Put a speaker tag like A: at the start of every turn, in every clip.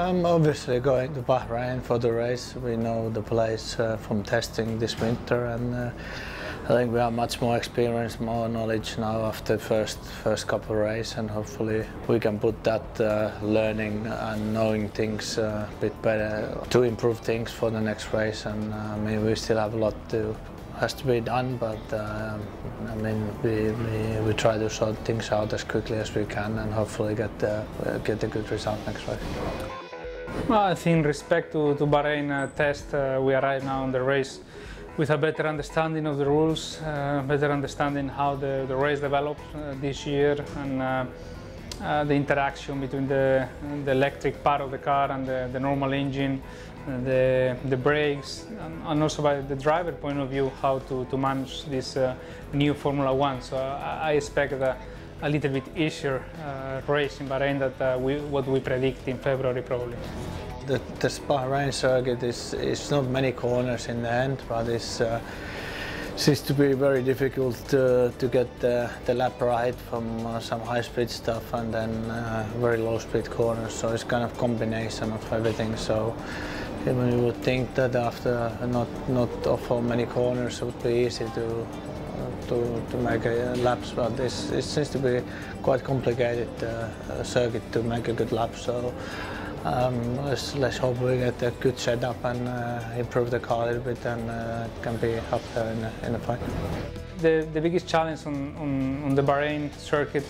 A: Obviously going to Bahrain for the race. We know the place from testing this winter, and I think we have much more experience, more knowledge now after first couple of races, and hopefully we can put that learning and knowing things a bit better to improve things for the next race. And I mean, we still have a lot has to be done, but I mean, we try to sort things out as quickly as we can, and hopefully get a good result next race.
B: Well, I think in respect to Bahrain test, we arrive now on the race with a better understanding of the rules, better understanding how the race developed this year, and the interaction between the electric part of the car and the normal engine, the brakes, and also by the driver point of view, how to manage this new Formula One. So I expect a little bit easier race in Bahrain than what we predict in February probably.
A: The Bahrain circuit is not many corners in the end, but it seems to be very difficult to get the lap right from some high-speed stuff and then very low-speed corners. So it's kind of combination of everything. So even you would think that after not awful many corners it would be easy to make laps, but it seems to be quite complicated circuit to make a good lap. So let's hope we get a good setup and improve the car a little bit, and can be up there in the fight.
B: The biggest challenge on the Bahrain circuit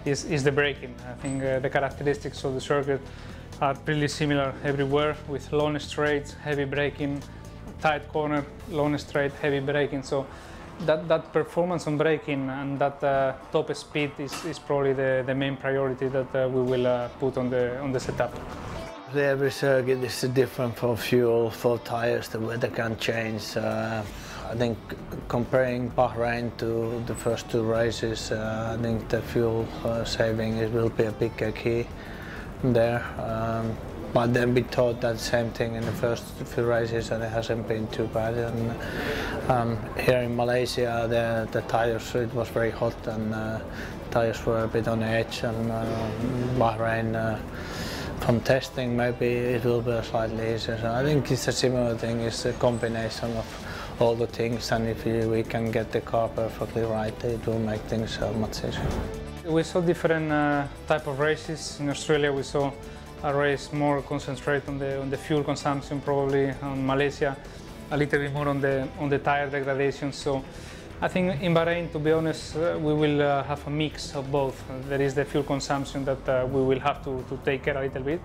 B: is the braking. I think the characteristics of the circuit are pretty similar everywhere, with long straights, heavy braking, tight corner, long straight, heavy braking. So that performance on braking and that top speed is probably the main priority that we will put on the setup.
A: Every circuit is different for fuel, for tires, the weather can change. I think comparing Bahrain to the first two races, I think the fuel saving will be a big key there. But then we thought that same thing in the first few races, and it hasn't been too bad. And here in Malaysia, the tires, it was very hot, and tires were a bit on the edge. And Bahrain, from testing, maybe it will be slightly easier. So I think it's a similar thing. It's a combination of all the things, and if we can get the car perfectly right, it will make things much easier.
B: We saw different type of races. In Australia, we saw a race more concentrated on the fuel consumption, probably on Malaysia, a little bit more on the tire degradation. So I think in Bahrain, to be honest, we will have a mix of both. There is the fuel consumption that we will have to take care a little bit,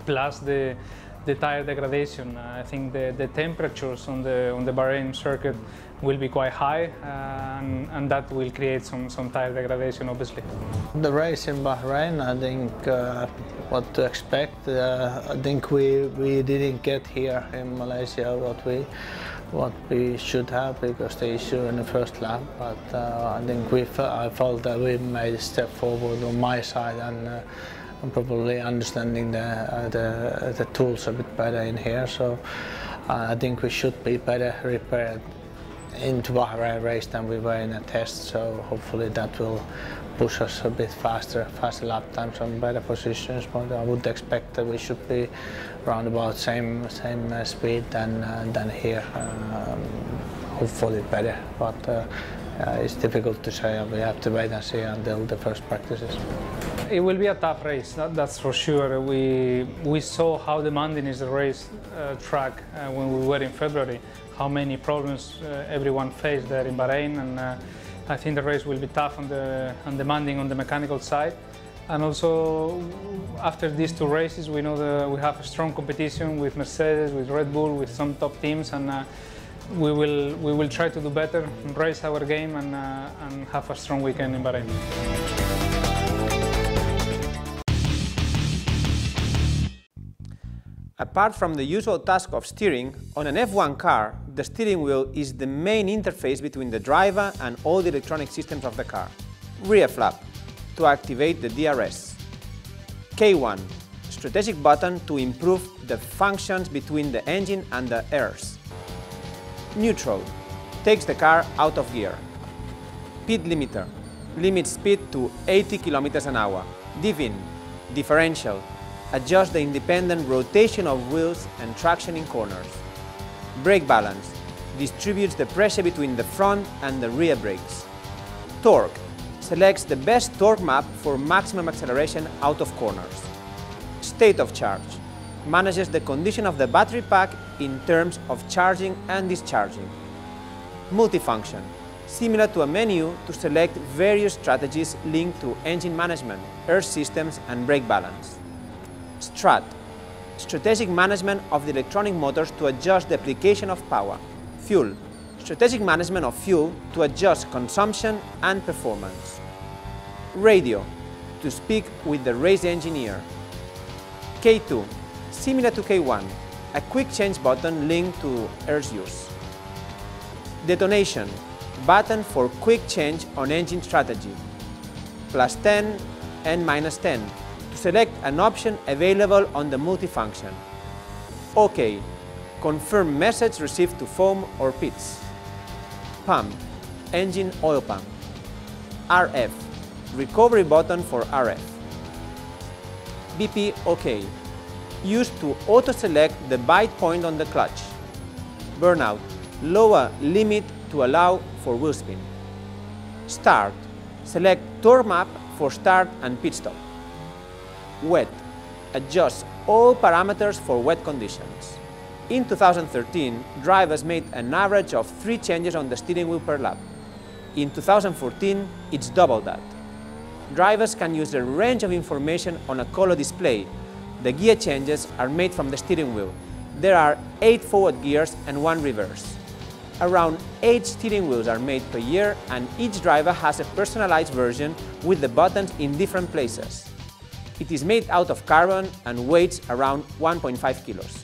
B: plus the tire degradation. I think the temperatures on the Bahrain circuit will be quite high, and that will create some tire degradation, obviously.
A: The race in Bahrain, I think what to expect. I think we didn't get here in Malaysia what we should have, because the issue in the first lap. But I think I felt that we made a step forward on my side, and probably understanding the tools a bit better in here. So I think we should be better prepared into Bahrain race than we were in a test. So hopefully that will push us a bit faster lap times and better positions. But I would expect that we should be around about same speed than here. Hopefully better, but it's difficult to say. We have to wait and see until the first practices.
B: It will be a tough race, that's for sure. We saw how demanding is the race track when we were in February, how many problems everyone faced there in Bahrain, and I think the race will be tough and demanding on the mechanical side. And also, after these two races, we know that we have a strong competition with Mercedes, with Red Bull, with some top teams, and we will try to do better, raise our game, and have a strong weekend in Bahrain.
C: Apart from the usual task of steering, on an F1 car, the steering wheel is the main interface between the driver and all the electronic systems of the car. Rear flap, to activate the DRS. K1, strategic button to improve the functions between the engine and the airs. Neutral, takes the car out of gear. Speed limiter, limits speed to 80 km/h. Divin, differential, adjusts the independent rotation of wheels and traction in corners. Brake balance distributes the pressure between the front and the rear brakes. Torque selects the best torque map for maximum acceleration out of corners. State of charge manages the condition of the battery pack in terms of charging and discharging. Multifunction, similar to a menu to select various strategies linked to engine management, air systems and brake balance. Strat, strategic management of the electronic motors to adjust the application of power. Fuel, strategic management of fuel to adjust consumption and performance. Radio, to speak with the race engineer. K2, similar to K1, a quick change button linked to air use. Detonation, button for quick change on engine strategy. +10 and -10, to select an option available on the multifunction. OK, confirm message received to foam or pits. Pump, engine oil pump. RF, recovery button for RF. BP OK, used to auto-select the bite point on the clutch. Burnout, lower limit to allow for wheel spin. Start, select torque map for start and pit stop. Wet, adjust all parameters for wet conditions. In 2013, drivers made an average of 3 changes on the steering wheel per lap. In 2014, it's double that. Drivers can use a range of information on a color display. The gear changes are made from the steering wheel. There are 8 forward gears and 1 reverse. Around 8 steering wheels are made per year, and each driver has a personalized version with the buttons in different places. It is made out of carbon and weighs around 1.5 kilos.